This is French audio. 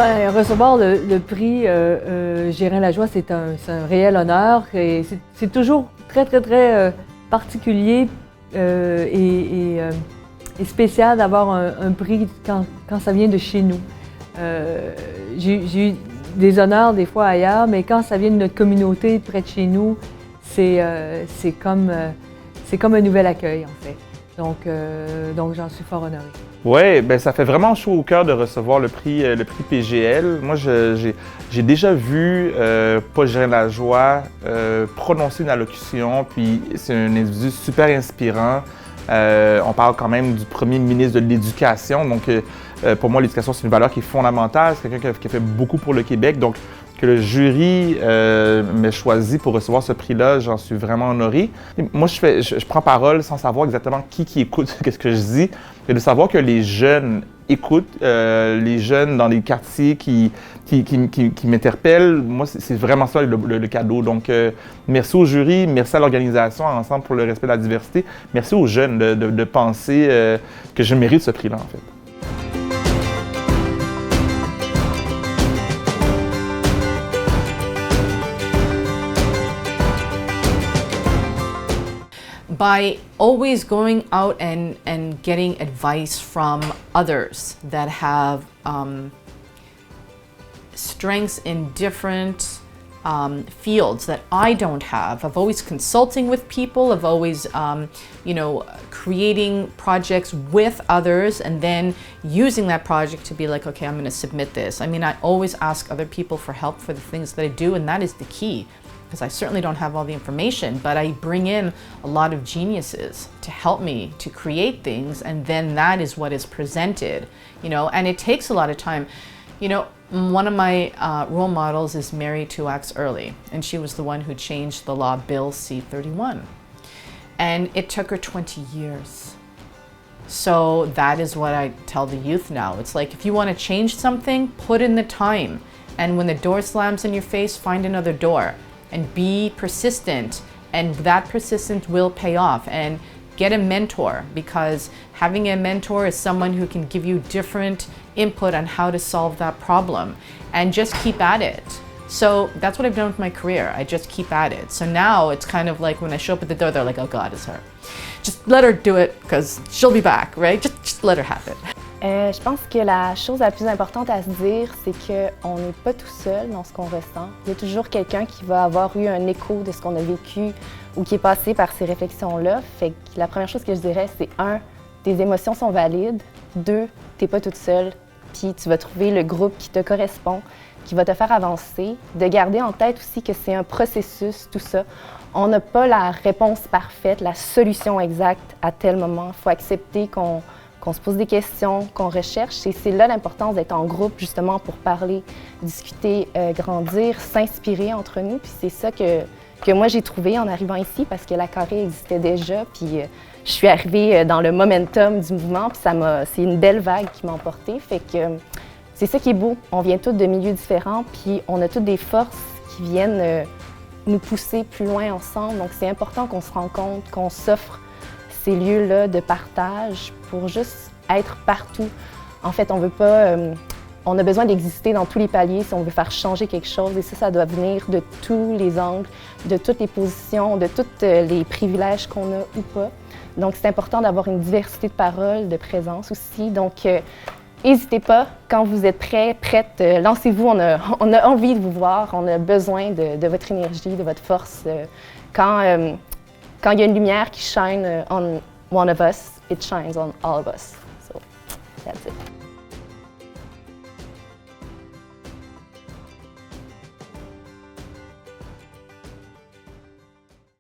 Ben, recevoir le prix Gérin Lajoie, c'est un réel honneur et c'est toujours très particulier et spécial d'avoir un prix quand ça vient de chez nous. J'ai eu des honneurs des fois ailleurs, mais quand ça vient de notre communauté près de chez nous, c'est comme un nouvel accueil en fait. Donc j'en suis fort honorée. Oui, ben ça fait vraiment chaud au cœur de recevoir le prix PGL. Moi, j'ai déjà vu Paul Gérin Lajoie prononcer une allocution, puis c'est un individu super inspirant. On parle quand même du premier ministre de l'Éducation, donc pour moi, l'éducation, c'est une valeur qui est fondamentale. C'est quelqu'un qui a fait beaucoup pour le Québec, donc que le jury m'ait choisi pour recevoir ce prix-là, j'en suis vraiment honoré. Et moi, je prends parole sans savoir exactement qui écoute ce que je dis, et de savoir que les jeunes écoutent, les jeunes dans les quartiers qui m'interpellent, moi, c'est vraiment ça le cadeau. Donc, merci au jury, merci à l'organisation Ensemble pour le respect de la diversité, merci aux jeunes de penser que je mérite ce prix-là, en fait. By always going out and getting advice from others that have strengths in different fields that I don't have, of always consulting with people, of always creating projects with others and then using that project to be like, okay, I'm going to submit this. I mean, I always ask other people for help for the things that I do, and that is the key. Because I certainly don't have all the information, but I bring in a lot of geniuses to help me to create things, and then that is what is presented, and it takes a lot of time. One of my role models is Mary Two Acts Early, and she was the one who changed the law, Bill C-31. And it took her 20 years. So that is what I tell the youth now. It's like, if you want to change something, put in the time. And when the door slams in your face, find another door. And be persistent, and that persistence will pay off. And get a mentor, because having a mentor is someone who can give you different input on how to solve that problem, and just keep at it. So that's what I've done with my career. I just keep at it. So now it's kind of like when I show up at the door, they're like, oh God, it's her. Just let her do it because she'll be back, right? Just let her have it. Je pense que la chose la plus importante à se dire, c'est qu'on n'est pas tout seul dans ce qu'on ressent. Il y a toujours quelqu'un qui va avoir eu un écho de ce qu'on a vécu ou qui est passé par ces réflexions-là. Fait que la première chose que je dirais, c'est 1, tes émotions sont valides. 2, t'es pas toute seule. Puis tu vas trouver le groupe qui te correspond, qui va te faire avancer. De garder en tête aussi que c'est un processus, tout ça. On n'a pas la réponse parfaite, la solution exacte à tel moment. Il faut accepter qu'on se pose des questions, qu'on recherche. Et c'est là l'importance d'être en groupe, justement, pour parler, discuter, grandir, s'inspirer entre nous. Puis c'est ça que moi, j'ai trouvé en arrivant ici, parce que la carré existait déjà. Puis je suis arrivée dans le momentum du mouvement, puis c'est une belle vague qui m'a emportée. Fait que c'est ça qui est beau. On vient tous de milieux différents, puis on a toutes des forces qui viennent nous pousser plus loin ensemble. Donc c'est important qu'on se rencontre, qu'on s'offre ces lieux-là de partage pour juste être partout. En fait, on a besoin d'exister dans tous les paliers si on veut faire changer quelque chose, et ça doit venir de tous les angles, de toutes les positions, de tous les privilèges qu'on a ou pas. Donc, c'est important d'avoir une diversité de paroles, de présence aussi. Donc, n'hésitez pas, quand vous êtes prêts, prêtes, lancez-vous, on a envie de vous voir, on a besoin de votre énergie, de votre force. Quand il y a une lumière qui shine on one of us, it shines on all of us.